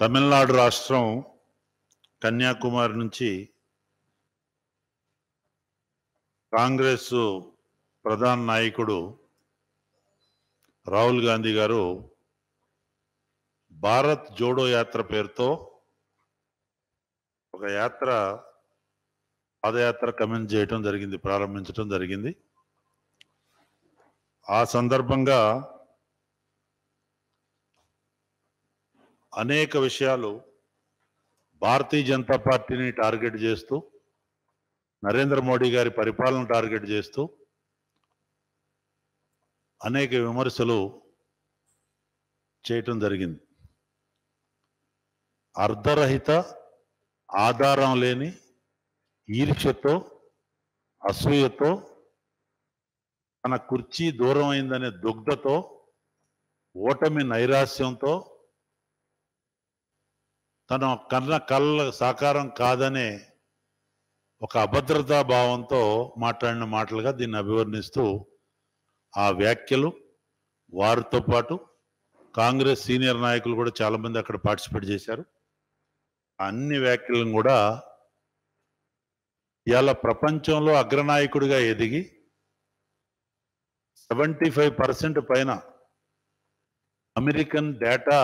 తమిళనాడు రాష్ట్రం కన్యాకుమారి నుంచి కాంగ్రెస్ ప్రధాన నాయకుడు రాహుల్ గాంధీ గారు భారత్ జోడో యాత్ర పేరుతో ఒక పాదయాత్ర కమెంట్ చేయటం జరిగింది, ప్రారంభించడం జరిగింది. ఆ సందర్భంగా అనేక విషయాలు భారతీయ జనతా పార్టీని టార్గెట్ చేస్తూ, నరేంద్ర మోడీ గారి పరిపాలన టార్గెట్ చేస్తూ అనేక విమర్శలు చేయటం జరిగింది. అర్ధరహిత, ఆధారం లేని ఈర్ష్యతో, అసూయతో, తన కుర్చీ దూరం అయిందనే దుగ్ధతో, ఓటమి నైరాస్యంతో, తన కళ్ళ సాకారం కాదనే ఒక అభద్రతా భావంతో మాట్లాడిన మాటలుగా దీన్ని అభివర్ణిస్తూ ఆ వ్యాఖ్యలు, వారితో పాటు కాంగ్రెస్ సీనియర్ నాయకులు కూడా చాలామంది అక్కడ పార్టిసిపేట్ చేశారు. అన్ని వ్యాఖ్యలను కూడా ఇవాళ ప్రపంచంలో అగ్రనాయకుడిగా ఎదిగి 75% పైన అమెరికన్ డేటా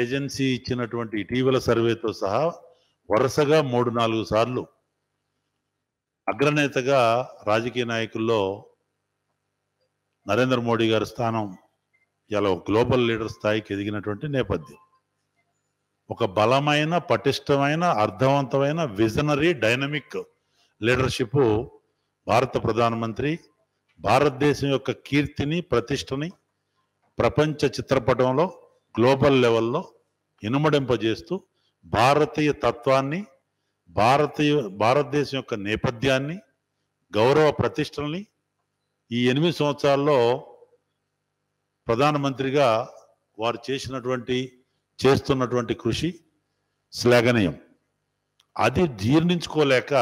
ఏజెన్సీ ఇచ్చినటువంటి ఇటీవల సర్వేతో సహా వరుసగా 3-4 సార్లు అగ్రనేతగా రాజకీయ నాయకుల్లో నరేంద్ర మోడీ గారి స్థానం ఇలా గ్లోబల్ లీడర్ స్థాయికి ఎదిగినటువంటి నేపథ్యం. ఒక బలమైన, పటిష్టమైన, అర్థవంతమైన, విజనరీ, డైనమిక్ లీడర్షిప్ భారత ప్రధానమంత్రి భారతదేశం యొక్క కీర్తిని, ప్రతిష్టని ప్రపంచ చిత్రపటంలో గ్లోబల్ లెవెల్లో ఇనుమడింపజేస్తూ భారతీయ తత్వాన్ని, భారతదేశం యొక్క నేపథ్యాన్ని, గౌరవ ప్రతిష్టల్ని ఈ 8 సంవత్సరాల్లో ప్రధానమంత్రిగా వారు చేస్తున్నటువంటి కృషి శ్లాఘనీయం. అది జీర్ణించుకోలేక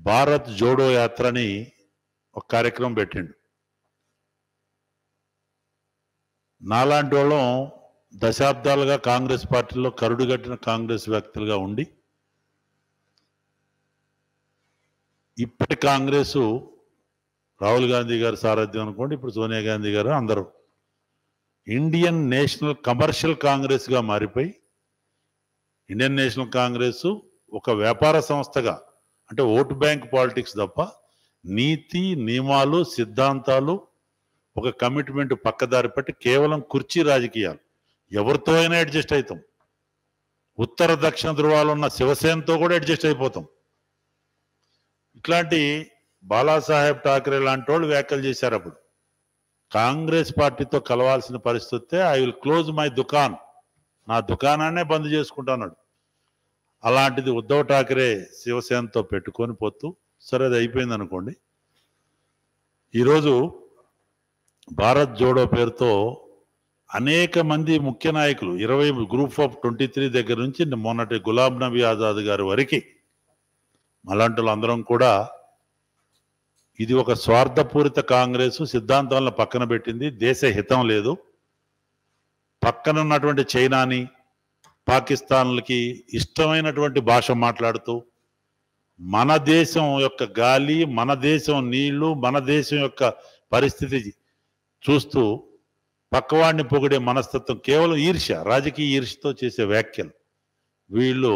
భారత్ జోడో యాత్రని ఒక కార్యక్రమం పెట్టిండు. నాలాంటి వాళ్ళం దశాబ్దాలుగా కాంగ్రెస్ పార్టీలో కరుడుగట్టిన కాంగ్రెస్ వ్యక్తులుగా ఉండి, ఇప్పటి కాంగ్రెసు రాహుల్ గాంధీ గారి సారథ్యం అనుకోండి, ఇప్పుడు సోనియా గాంధీ గారు, అందరూ ఇండియన్ నేషనల్ కమర్షియల్ కాంగ్రెస్గా మారిపోయి, ఇండియన్ నేషనల్ కాంగ్రెస్ ఒక వ్యాపార సంస్థగా, అంటే ఓటు బ్యాంక్ పాలిటిక్స్ తప్ప నీతి, నియమాలు, సిద్ధాంతాలు, ఒక కమిట్మెంట్ పక్కదారి పట్టి కేవలం కుర్చీ రాజకీయాలు. ఎవరితో అయినా అడ్జస్ట్ అవుతాం. ఉత్తర దక్షిణ ధృవాలు ఉన్న శివసేనతో కూడా అడ్జస్ట్ అయిపోతాం. ఇట్లాంటి బాలాసాహెబ్ ఠాకరే లాంటి వాళ్ళు వ్యాఖ్యలు చేశారు. అప్పుడు కాంగ్రెస్ పార్టీతో కలవాల్సిన పరిస్థితి, ఐ విల్ క్లోజ్ మై దుకాన్, నా దుకాణాన్నే బంద్ చేసుకుంటున్నాడు. అలాంటిది ఉద్ధవ్ ఠాకరే శివసేనతో పెట్టుకొని పోతూ, సరే అది అయిపోయింది అనుకోండి. ఈరోజు భారత్ జోడో పేరుతో అనేక మంది ముఖ్య నాయకులు, 20 గ్రూప్ ఆఫ్ 23 దగ్గర నుంచి మొన్నటి గులాం నబీ ఆజాద్ గారి వరకు అలాంటి వాళ్ళందరం కూడా ఇది ఒక స్వార్థపూరిత కాంగ్రెస్, సిద్ధాంతాలను పక్కన పెట్టింది, దేశ హితం లేదు, పక్కన ఉన్నటువంటి చైనాని, పాకిస్తాన్లకి ఇష్టమైనటువంటి భాష మాట్లాడుతూ మన దేశం యొక్క గాలి, మన దేశం నీళ్లు, మన దేశం యొక్క పరిస్థితి చూస్తూ పక్కవాడిని పొగిడే మనస్తత్వం, కేవలం ఈర్ష్య, రాజకీయ ఈర్ష్యతో చేసే వ్యాఖ్యలు. వీళ్ళు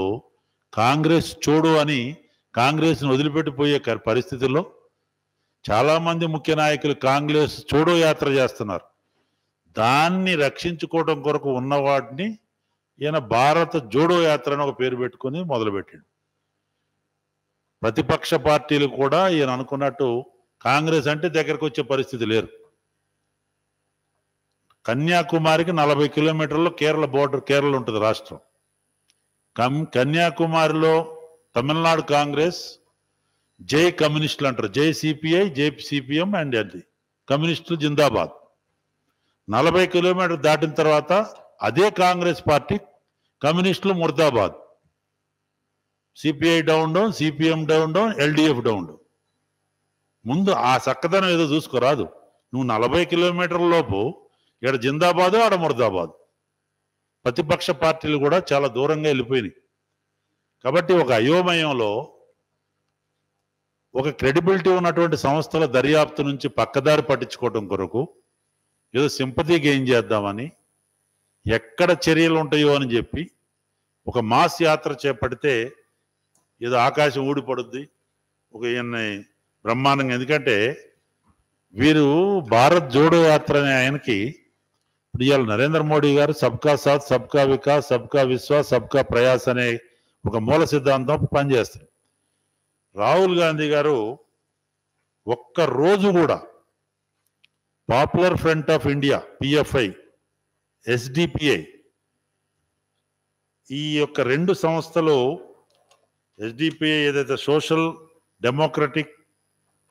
కాంగ్రెస్ చూడు అని కాంగ్రెస్ను వదిలిపెట్టిపోయే పరిస్థితుల్లో చాలామంది ముఖ్య నాయకులు కాంగ్రెస్ చూడో యాత్ర చేస్తున్నారు. దాన్ని రక్షించుకోవడం కొరకు ఉన్న వాటిని ఈయన భారత జోడో యాత్ర అని ఒక పేరు పెట్టుకుని మొదలుపెట్టాడు. ప్రతిపక్ష పార్టీలు కూడా ఈయన అనుకున్నట్టు కాంగ్రెస్ అంటే దగ్గరకు వచ్చే పరిస్థితి లేరు. కన్యాకుమారికి 40 కిలోమీటర్లో కేరళ బోర్డర్, కేరళ ఉంటుంది రాష్ట్రం. కన్యాకుమారిలో తమిళనాడు కాంగ్రెస్ జై కమ్యూనిస్టులు అంటారు, జై సిపిఐ, జై సిపిఎం అండ్ అది కమ్యూనిస్టులు జిందాబాద్. 40 కిలోమీటర్లు దాటిన తర్వాత అదే కాంగ్రెస్ పార్టీ కమ్యూనిస్టులు murdabad, CPI down down, CPM down down, LDF down down. ముందు ఆ చక్కదనం ఏదో చూసుకోరాదు. నువ్వు 40 కిలోమీటర్ల లోపు ఇక్కడ జిందాబాదు, ఆడ ముర్దాబాదు. ప్రతిపక్ష పార్టీలు కూడా చాలా దూరంగా వెళ్ళిపోయినాయి. కాబట్టి ఒక అయోమయంలో ఒక క్రెడిబిలిటీ ఉన్నటువంటి సంస్థల దర్యాప్తు నుంచి పక్కదారి పట్టించుకోవడం కొరకు ఏదో సింపతి గెయిన్ చేద్దామని ఎక్కడ చర్యలు ఉంటాయో అని చెప్పి ఒక మాస్ యాత్ర చేపడితే ఏదో ఆకాశం ఊడిపడుద్ది, ఒక ఈయన్ని బ్రహ్మాండంగా. ఎందుకంటే వీరు భారత్ జోడో యాత్ర అనే ఆయనకి ఇప్పుడు ఇవాళ నరేంద్ర మోడీ గారు సబ్కా సాత్ సబ్కా వికాస్ సబ్కా విశ్వాస్ సబ్కా ప్రయాస్ అనే ఒక మూల సిద్ధాంతం పనిచేస్తారు. రాహుల్ గాంధీ గారు ఒక్క రోజు కూడా popular front of India PFI SDPI ఈ యొక్క రెండు సంస్థలు, ఎస్డిపిఐ ఏదైతే social democratic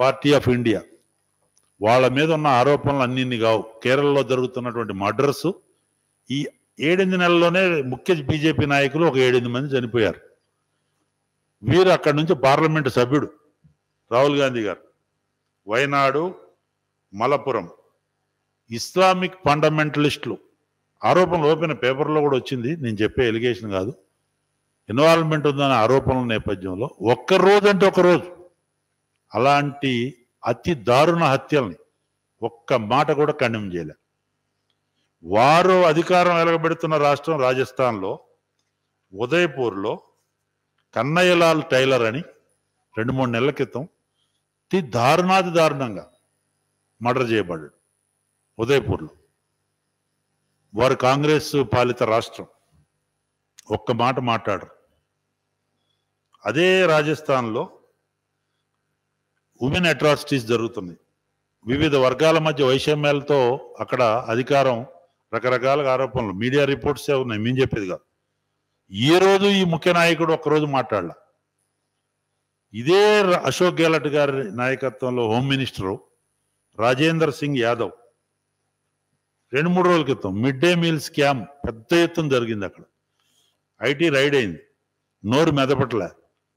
party of India, వాళ్ళ మీద ఉన్న ఆరోపణలు అన్నిన్ని కావు. కేరళలో జరుగుతున్నటువంటి మర్డర్స్ ఈ 7 నెలల్లోనే ముఖ్య బీజేపీ నాయకులు ఒక 7 మంది చనిపోయారు. వీరు అక్కడి నుంచి పార్లమెంటు సభ్యుడు రాహుల్ గాంధీ గారు. వైనాడు, మలపురం ఇస్లామిక్ ఫండమెంటలిస్టులు ఆరోపణలు ఓపెన్ పేపర్లో కూడా వచ్చింది, నేను చెప్పే ఎలిగేషన్ కాదు, ఇన్వాల్వ్మెంట్ ఉందనే ఆరోపణల నేపథ్యంలో ఒక్కరోజు అంటే ఒకరోజు అలాంటి అతి దారుణ హత్యల్ని ఒక్క మాట కూడా ఖండన చేయలే. వారు అధికారం వెలగబెడుతున్న రాష్ట్రం రాజస్థాన్లో ఉదయపూర్లో కన్నయ్యలాల్ టైలర్ అని 2-3 నెలల క్రితం అతి దారుణాతి దారుణంగా మర్డర్ చేయబడ్డాడు ఉదయపూర్లో. వారు కాంగ్రెస్ పాలిత రాష్ట్రం, ఒక్క మాట మాట్లాడరు. అదే రాజస్థాన్లో ఉమెన్ అట్రాసిటీస్ జరుగుతున్నాయి. వివిధ వర్గాల మధ్య వైషమ్యాలతో అక్కడ అధికారం, రకరకాల ఆరోపణలు, మీడియా రిపోర్ట్సే ఉన్నాయి, మేము చెప్పేది కాదు. ఈ రోజు ఈ ముఖ్య నాయకుడు ఒక్కరోజు మాట్లాడలా. ఇదే అశోక్ గెహ్లట్ గారి నాయకత్వంలో హోమ్ మినిస్టరు రాజేందర్ సింగ్ యాదవ్ 2-3 రోజుల క్రితం మిడ్ డే మీల్ స్కామ్ పెద్ద ఎత్తున జరిగింది. అక్కడ ఐటీ రైడ్ అయింది, నోరు మెదపట్లే.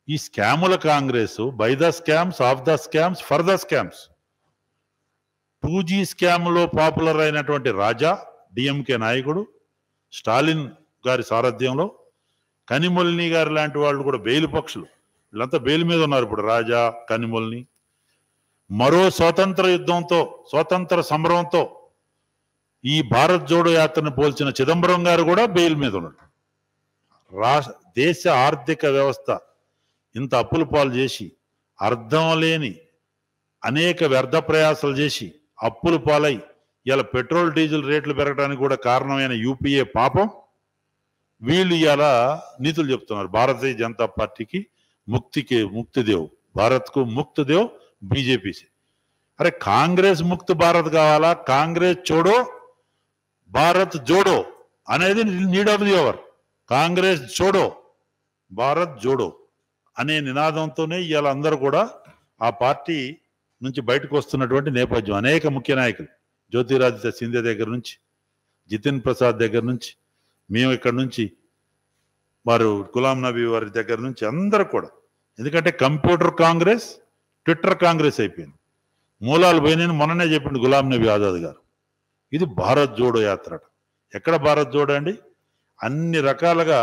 ఈ స్కాముల Congress, by the scams, of the scams, for the scams. 2G స్కామ్లో పాపులర్ అయినటువంటి రాజా డిఎంకే నాయకుడు, స్టాలిన్ గారి సారథ్యంలో కనిమొల్ని గారు లాంటి వాళ్ళు కూడా బెయిల్ పక్షులు, వీళ్ళంతా బెయిల్ మీద ఉన్నారు ఇప్పుడు. రాజా, కనిమొల్ని. మరో స్వాతంత్ర యుద్ధంతో, స్వాతంత్ర సమరంతో ఈ భారత్ జోడో యాత్రను పోల్చిన చిదంబరం గారు కూడా బెయిల్ మీద ఉన్నాడు. దేశ ఆర్థిక వ్యవస్థ ఇంత అప్పుల పాలు చేసి, అర్థం లేని అనేక వ్యర్థ ప్రయాసాలు చేసి అప్పుల పాలై ఇలా పెట్రోల్ డీజిల్ రేట్లు పెరగడానికి కూడా కారణమైన యూపీఏ పాపం వీళ్ళు ఇలా నీతులు చెప్తున్నారు. భారతీయ జనతా పార్టీకి ముక్తిదేవ్, భారత్కు ముక్తిదేవ్ బీజేపీ. అరే కాంగ్రెస్ ముక్త భారత్ కావాలా? కాంగ్రెస్ చోడో భారత్ జోడో అనేది need of the hour. Congress చోడో భారత్ జోడో అనే నినాదంతోనే ఇవాళ అందరూ కూడా ఆ పార్టీ నుంచి బయటకు వస్తున్నటువంటి నేపథ్యం. అనేక ముఖ్య నాయకులు, జ్యోతిరాదిత్య సింధియా దగ్గర నుంచి, జితిన్ ప్రసాద్ దగ్గర నుంచి, మేము ఇక్కడ నుంచి, వారు గులాం నబీ వారి దగ్గర నుంచి అందరూ కూడా. ఎందుకంటే కంప్యూటర్ కాంగ్రెస్, ట్విట్టర్ కాంగ్రెస్ అయిపోయింది. మూలాలు పోయినాయని మొన్ననే చెప్పిండు గులాం నబీ ఆజాద్ గారు. ఇది భారత్ జోడో యాత్ర. ఎక్కడ భారత్ జోడో అండి? అన్ని రకాలుగా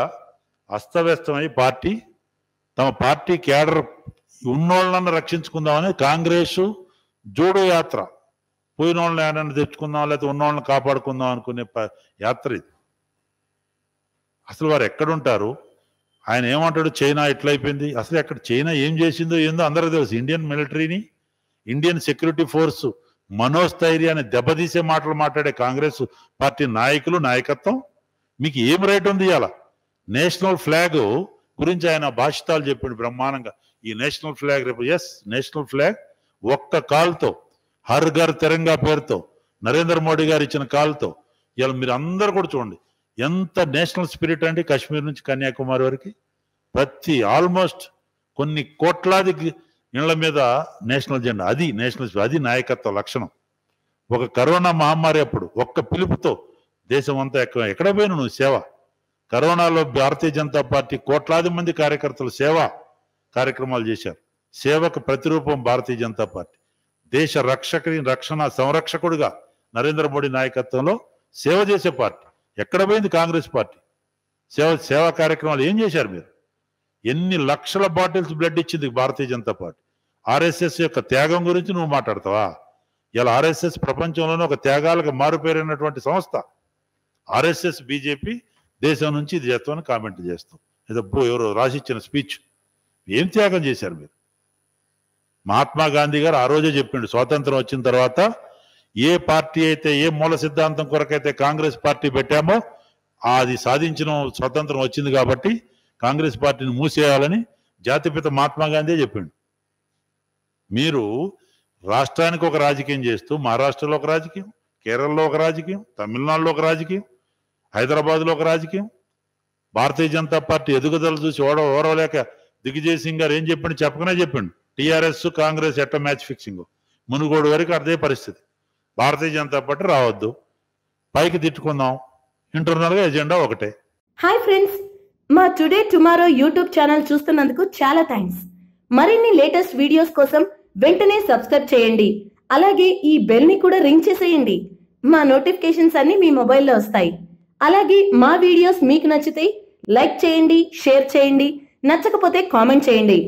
అస్తవ్యస్తమై పార్టీ, తమ పార్టీ క్యాడర్ ఉన్నోళ్ళని రక్షించుకుందామని కాంగ్రెస్ జోడో యాత్ర. పోయిన వాళ్ళని ఏడన్నా తెచ్చుకుందాం, లేకపోతే ఉన్నోళ్ళని కాపాడుకుందాం అనుకునే యాత్ర ఇది. అసలు వారు ఎక్కడుంటారు? ఆయన ఏమంటాడు? చైనా ఎట్లయిపోయింది? అసలు ఎక్కడ చైనా ఏం చేసిందో ఏందో అందరికీ తెలుసు. ఇండియన్ మిలిటరీని, ఇండియన్ సెక్యూరిటీ ఫోర్సు మనోస్థైర్యాన్ని దెబ్బతీసే మాటలు మాట్లాడే కాంగ్రెస్ పార్టీ నాయకులు, నాయకత్వం మీకు ఏం రైట్ ఉంది? ఇవాళ నేషనల్ ఫ్లాగ్ గురించి ఆయన భాషితాలు చెప్పిండు బ్రహ్మాండంగా. ఈ నేషనల్ ఫ్లాగ్ రేపు, ఎస్ నేషనల్ ఫ్లాగ్ ఒక్క కాల్తో, హర్ ఘర్ తిరంగా పేరుతో నరేంద్ర మోడీ గారు ఇచ్చిన కాల్తో ఇవాళ మీరు అందరు కూడా చూడండి ఎంత నేషనల్ స్పిరిట్ అండి. కాశ్మీర్ నుంచి కన్యాకుమారి వరకు ప్రతి ఆల్మోస్ట్ కొన్ని కోట్లాది ఇళ్ల మీద నేషనల్ జెండా. అది నేషనల్, అది నాయకత్వ లక్షణం. ఒక కరోనా మహమ్మారి అప్పుడు ఒక్క పిలుపుతో దేశం అంతా ఎక్కడ పోయినా నువ్వు సేవ. కరోనాలో భారతీయ జనతా పార్టీ కోట్లాది మంది కార్యకర్తలు సేవా కార్యక్రమాలు చేశారు. సేవకు ప్రతిరూపం భారతీయ జనతా పార్టీ. దేశ రక్షణ సంరక్షకుడిగా నరేంద్ర మోడీ నాయకత్వంలో సేవ చేసే పార్టీ. ఎక్కడ పోయింది కాంగ్రెస్ పార్టీ? సేవా కార్యక్రమాలు ఏం చేశారు మీరు? ఎన్ని లక్షల బాటిల్స్ బ్లడ్ ఇచ్చింది భారతీయ జనతా పార్టీ. ఆర్ఎస్ఎస్ యొక్క త్యాగం గురించి నువ్వు మాట్లాడతావా? ఇలా ఆర్ఎస్ఎస్ ప్రపంచంలోనే ఒక త్యాగాలకు మారుపేరైనటువంటి సంస్థ. ఆర్ఎస్ఎస్ బీజేపీ దేశం నుంచి ఇది చేస్తామని కామెంట్ చేస్తాం. ఏదో ఎవరో రాసిచ్చిన స్పీచ్. ఏం త్యాగం చేశారు మీరు? మహాత్మా గాంధీ గారు ఆ రోజే చెప్పిండు, స్వాతంత్రం వచ్చిన తర్వాత ఏ పార్టీ అయితే ఏ మూల సిద్ధాంతం కొరకైతే కాంగ్రెస్ పార్టీ పెట్టామో అది సాధించిన స్వతంత్రం వచ్చింది కాబట్టి కాంగ్రెస్ పార్టీని మూసేయాలని జాతిపిత మహాత్మా గాంధీ చెప్పిండు. మీరు రాష్ట్రానికి ఒక రాజకీయం చేస్తూ మహారాష్ట్రలో ఒక రాజకీయం, కేరళలో ఒక రాజకీయం, తమిళనాడులో ఒక రాజకీయం, హైదరాబాద్లో ఒక రాజకీయం. భారతీయ జనతా పార్టీ ఎదుగుదల చూసి ఓడవలేక దిగ్విజయ్ సింగ్ గారు ఏం చెప్పిండు? చెప్పకనే చెప్పిండు, టీఆర్ఎస్ కాంగ్రెస్ ఎట్ట మ్యాచ్ ఫిక్సింగ్. మునుగోడు వరకు అదే పరిస్థితి. భారతీయ జనతా పార్టీ రావద్దు, పైకి తిట్టుకుందాం, ఇంటర్నల్గా ఎజెండా ఒకటే. హాయ్ ఫ్రెండ్స్, మా టుడే టుమారో యూట్యూబ్ ఛానల్ చూస్తున్నందుకు చాలా థ్యాంక్స్. మరిన్ని లేటెస్ట్ వీడియోస్ కోసం వెంటనే సబ్స్క్రైబ్ చేయండి. అలాగే ఈ బెల్ ని కూడా రింగ్ చేసేయండి. మా నోటిఫికేషన్స్ అన్ని మీ మొబైల్లో వస్తాయి. అలాగే మా వీడియోస్ మీకు నచ్చితే లైక్ చేయండి, షేర్ చేయండి, నచ్చకపోతే కామెంట్ చేయండి.